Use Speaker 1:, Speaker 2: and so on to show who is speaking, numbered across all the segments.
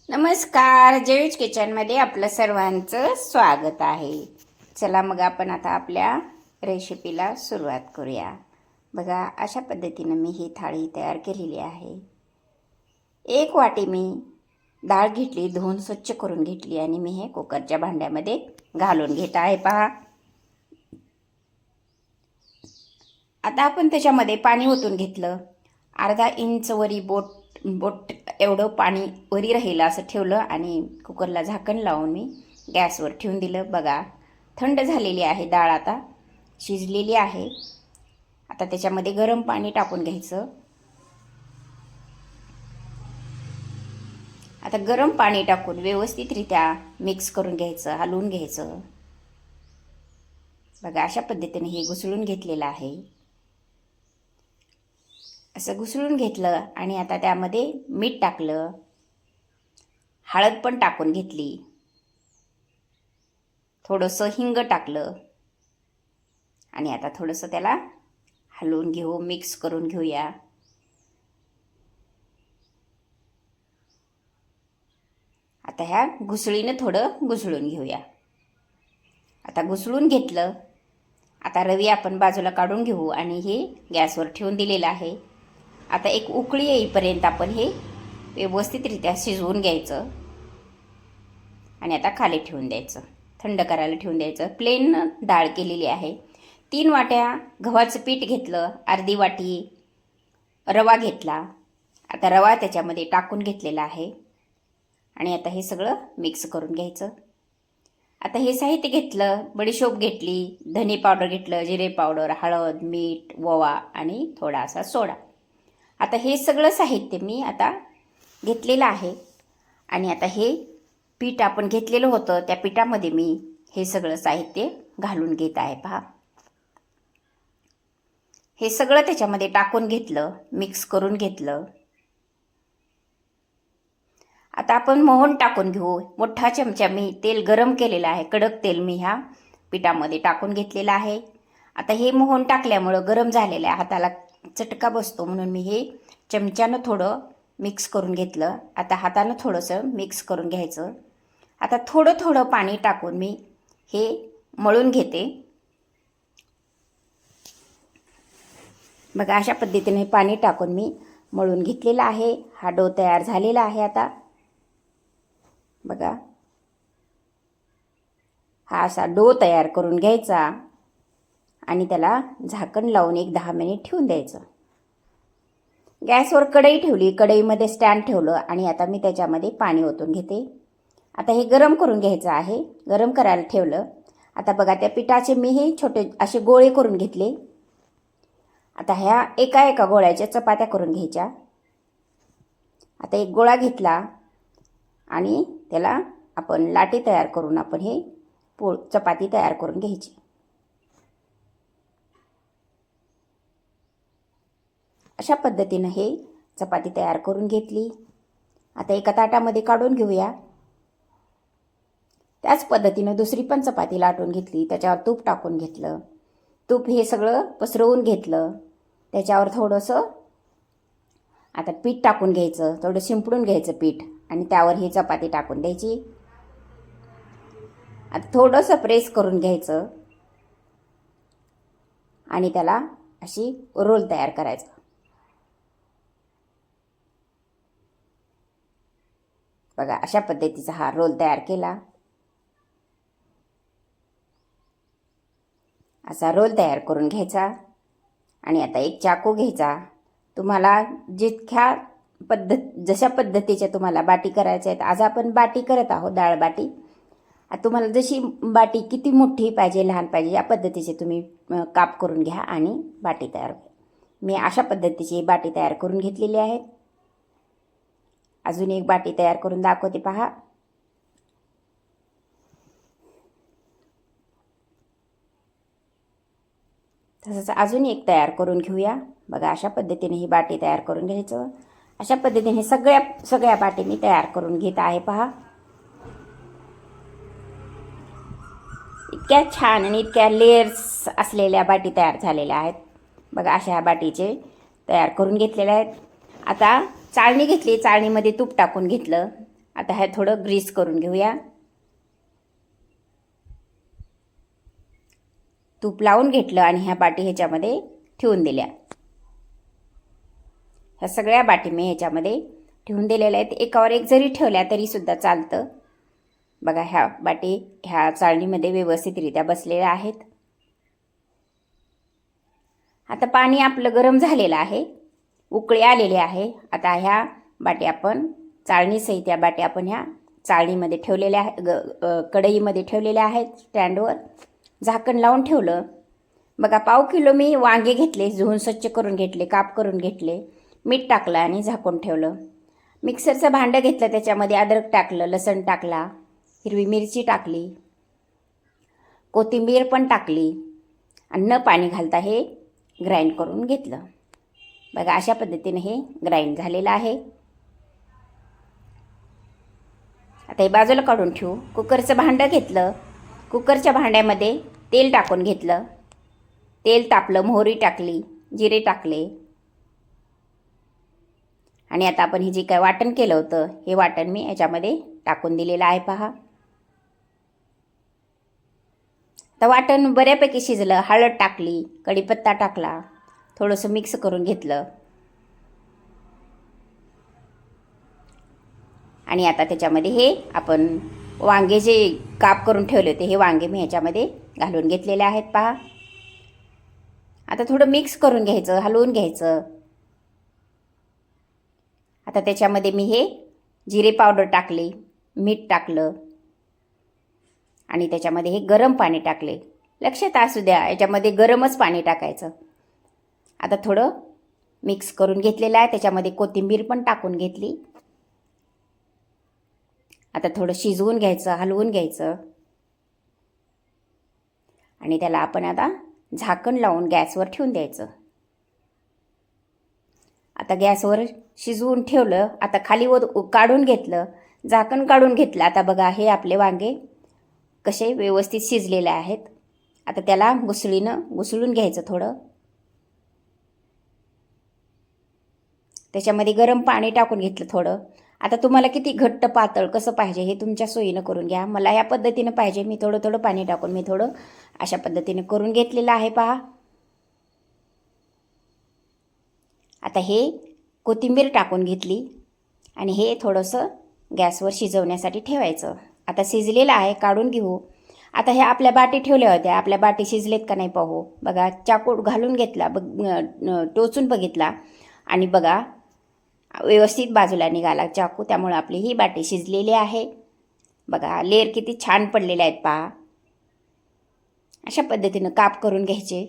Speaker 1: नमस्कार. जयूज किचनमध्ये आपलं सर्वांचं स्वागत आहे. चला मग आपण आता आपल्या रेसिपीला सुरुवात करूया. बघा, अशा पद्धतीनं मी ही थाळी तयार केलेली आहे. 1 वाटी मी डाळ घेतली, धुवून स्वच्छ करून घेतली आणि मी हे कुकरच्या भांड्यामध्ये घालून घेत आहे. पहा, आता आपण त्याच्यामध्ये पाणी ओतून घेतलं. अर्धा इंच वरी बोट एवढं पाणी वरी राहील असं ठेवलं आणि कुकरला झाकण लावून मी गॅसवर ठेवून दिलं. बघा, थंड झालेली आहे डाळ, आता शिजलेली आहे. आता त्याच्यामध्ये गरम पाणी टाकून घ्यायचं. आता गरम पाणी टाकून व्यवस्थितरित्या मिक्स करून घ्यायचं, हलवून घ्यायचं. बघा, अशा पद्धतीने हे घुसळून घेतलेलं आहे. असं घुसळून घेतलं आणि आता त्यामध्ये मीठ टाकलं, हळद पण टाकून घेतली, थोडंसं हिंग टाकलं आणि आता थोडंसं त्याला हलवून घेऊ, मिक्स करून घेऊया. आता ह्या घुसळीनं थोडं घुसळून घेऊया. आता घुसळून घेतलं. आता रवी आपण बाजूला काढून घेऊ आणि हे गॅसवर ठेवून दिलेलं आहे. आता एक उकळी येईपर्यंत आपण हे व्यवस्थितरित्या शिजवून घ्यायचं आणि आता खाली ठेवून द्यायचं, थंड करायला ठेवून द्यायचं. प्लेन डाळ केलेली आहे. 3 वाट्या गव्हाचं पीठ घेतलं, अर्धी वाटी रवा घेतला. आता रवा त्याच्यामध्ये टाकून घेतलेला आहे आणि आता हे सगळं मिक्स करून घ्यायचं. आता हे साहित्य घेतलं, बडीशोप घेतली, धने पावडर घेतलं, जिरे पावडर, हळद, मीठ, ओवा आणि थोडासा सोडा. आता हे सगळं साहित्य मी आता घेतलेलं आहे आणि आता हे पीठ आपण घेतलेलं होतं, त्या पिठामध्ये मी हे सगळं साहित्य घालून घेत आहे. पहा, हे सगळं त्याच्यामध्ये टाकून घेतलं, मिक्स करून घेतलं. आता आपण मोहन टाकून घेऊ. मोठा चमचा मी तेल गरम केलेलं आहे, कडक तेल मी ह्या पिठामध्ये टाकून घेतलेलं आहे. आता हे मोहन टाकल्यामुळं गरम झालेलं आहे, हाताला चटका बसतो म्हणून मी हे चमच्यानं थोडं मिक्स करून घेतलं. आता हातानं थोडंसं मिक्स करून घ्यायचं. आता थोडं थोडं पाणी टाकून मी हे मळून घेते. बघा, अशा पद्धतीने पाणी टाकून मी मळून घेतलेला आहे. हा डो तयार झालेला आहे. आता बघा, हा असा डो तयार करून घ्यायचा आणि त्याला झाकण लावून एक 10 मिनिट ठेवून द्यायचं. गॅसवर कढई ठेवली, कढईमध्ये स्टँड ठेवलं आणि आता मी त्याच्यामध्ये पाणी ओतून घेते. आता हे गरम करून घ्यायचं आहे. गरम करायला ठेवलं. आता बघा, त्या पिठाचे मी हे छोटे असे गोळे करून घेतले. आता ह्या एका एका गोळ्याच्या चपात्या करून घ्यायच्या. आता एक गोळा घेतला आणि त्याला आपण लाटी तयार करून आपण हे चपाती तयार करून घ्यायची. अशा पद्धतीनं हे चपाती तयार करून घेतली. आता एका ताटामध्ये काढून घेऊया. त्याच पद्धतीनं दुसरी पण चपाती लाटून घेतली, त्याच्यावर तूप टाकून घेतलं. तूप हे सगळं पसरवून घेतलं. त्याच्यावर थोडंसं आता पीठ टाकून घ्यायचं, थोडं शिंपडून घ्यायचं पीठ आणि त्यावर ही चपाती टाकून द्यायची. आता थोडंसं प्रेस करून घ्यायचं आणि त्याला अशी रोल तयार करायचं. बघा, अशा पद्धतीचा हा रोल तयार केला. असा रोल तयार करून घ्यायचा आणि आता एक चाकू घ्यायचा. तुम्हाला जितक्या जशा पद्धतीच्या तुम्हाला बाटी करायच्या आहेत, आज आपण बाटी करत आहोत, डाळ बाटी. तुम्हाला जशी बाटी किती मोठी पाहिजे, लहान पाहिजे, या पद्धतीचे तुम्ही काप करून घ्या आणि बाटी तयार करा. मी अशा पद्धतीची बाटी तयार करून घेतलेली आहे. अजून एक बाटी तयार करून दाखवते, पहा. तसंच अजून एक तयार करून घेऊया. बघा, अशा पद्धतीने ही बाटी तयार करून घ्यायचं. अशा पद्धतीने सगळ्या बाटी मी तयार करून घेत आहे. पहा, इतक्या छान आणि इतक्या लेयर्स असलेल्या बाटी तयार झालेल्या आहेत. बघा, अशा बाटीचे तयार करून घेतलेल्या आहेत. आता चाळणी घेतली, चाळणीमध्ये तूप टाकून घेतलं आता हे थोडं ग्रीस करून घेऊया. तूप लावून घेतलं आणि ह्या बाटी ह्याच्यामध्ये ठेवून दिल्या. ह्या सगळ्या बाटी मी ह्याच्यामध्ये ठेवून दिलेल्या आहेत. एकावर एक जरी ठेवल्या तरी सुद्धा चालतं. बघा ह्या बाटी ह्या चाळणीमध्ये व्यवस्थितरित्या बसलेल्या आहेत. आता पाणी आपलं गरम झालेलं आहे, उकळी आलेली आहे. आता ह्या बाटी आपण चाळणीसहित या बाटी आपण ह्या चाळणीमध्ये ठेवलेल्या आहे, कढईमध्ये ठेवलेल्या आहेत. स्टँडवर झाकण लावून ठेवलं. बघा 1/2 किलो मी वांगे घेतले, धुवून स्वच्छ करून घेतले, काप करून घेतले, मीठ टाकलं आणि झाकून ठेवलं. मिक्सरचं भांडं घेतलं, त्याच्यामध्ये अद्रक टाकलं, लसण टाकला, हिरवी मिरची टाकली, कोथिंबीर पण टाकली आणि न पाणी घालता हे ग्राइंड करून घेतलं. बघा अशा पद्धतीने हे ग्राइंड झालेलं आहे. आता हे बाजूला काढून ठेवू. कुकरचं भांडं घेतलं, कुकरच्या भांड्यामध्ये तेल टाकून घेतलं. तेल तापलं, मोहरी टाकली, जिरे टाकले आणि आता आपण हे जे काय वाटण केलं होतं हे वाटण मी याच्यामध्ये टाकून दिलेलं आहे. पहा तर वाटण बऱ्यापैकी शिजलं. हळद टाकली, कढीपत्ता टाकला, थोडंसं मिक्स करून घेतलं आणि आता त्याच्यामध्ये हे आपण वांगे जे काप करून ठेवले होते हे वांगे मी ह्याच्यामध्ये घालून घेतलेले आहेत. पहा आता थोडं मिक्स करून घ्यायचं, हलवून घ्यायचं. आता त्याच्यामध्ये मी हे जिरे पावडर टाकली, मीठ टाकलं आणि त्याच्यामध्ये हे गरम पाणी टाकले. लक्षात असू द्या याच्यामध्ये गरमच पाणी टाकायचं. आता थोडं मिक्स करून घेतलेलं आहे. त्याच्यामध्ये कोथिंबीर पण टाकून घेतली. आता थोडं शिजवून घ्यायचं, हलवून घ्यायचं आणि त्याला आपण आता झाकण लावून गॅसवर ठेवून द्यायचं. आता गॅसवर शिजवून ठेवलं. आता खाली काढून घेतलं, झाकण काढून घेतलं. आता बघा हे आपले वांगे कसे व्यवस्थित शिजलेले आहेत. आता त्याला घुसळून घ्यायचं थोडं. त्याच्यामध्ये गरम पाणी टाकून घेतलं थोडं. आता तुम्हाला किती घट्ट पातळ कसं पाहिजे हे तुमच्या सोयीनं करून घ्या. मला ह्या पद्धतीनं पाहिजे, मी थोडं थोडं पाणी टाकून मी थोडं अशा पद्धतीने करून घेतलेलं आहे. पहा आता हे कोथिंबीर टाकून घेतली आणि हे थोडंसं गॅसवर शिजवण्यासाठी ठेवायचं. आता शिजलेलं आहे, काढून घेऊ. आता हे आपल्या बाटी ठेवल्या होत्या, आपल्या बाटी शिजलेत का नाही पाहू. बघा चाकू घालून घेतला, टोचून बघितला आणि बघा व्यवस्थित बाजूला निघाला चाकू, त्यामुळे आपली ही बाटी शिजलेली आहे. बघा लेयर किती छान पडलेले आहेत. पहा अशा पद्धतीनं काप करून घ्यायचे.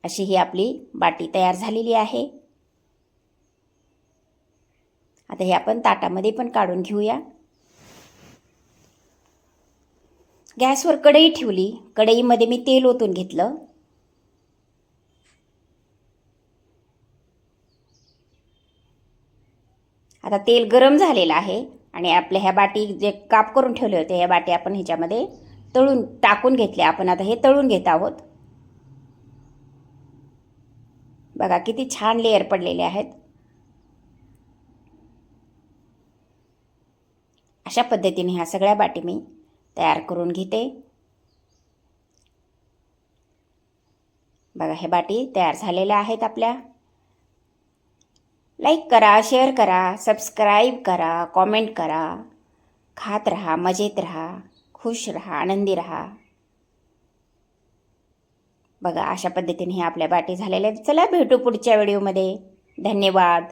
Speaker 1: अशी ही आपली बाटी तयार झालेली आहे. आता हे आपण ताटामध्ये पण काढून घेऊया. गॅसवर कढई ठेवली, कढईमध्ये मी तेल ओतून घेतलं. आता तेल गरम झालेलं आहे आणि आपल्या ह्या बाटी जे काप करून ठेवले होते ह्या बाटी आपण ह्याच्यामध्ये टाकून घेतले. आपण आता हे तळून घेत आहोत. बघा किती छान लेयर पडलेले आहेत. अशा पद्धतीने ह्या सगळ्या बाटी मी तयार करून घेते. बघा हे बाटी तयार झालेल्या आहेत आपल्या. लाईक करा, शेअर करा, सबस्क्राईब करा, कॉमेंट करा. खात रहा, मजेत रहा, खुश रहा, आनंदी रहा. बघा अशा पद्धतीने हे आपल्या बाटी झालेल्या आहेत. चला भेटू पुढच्या व्हिडिओमध्ये. धन्यवाद.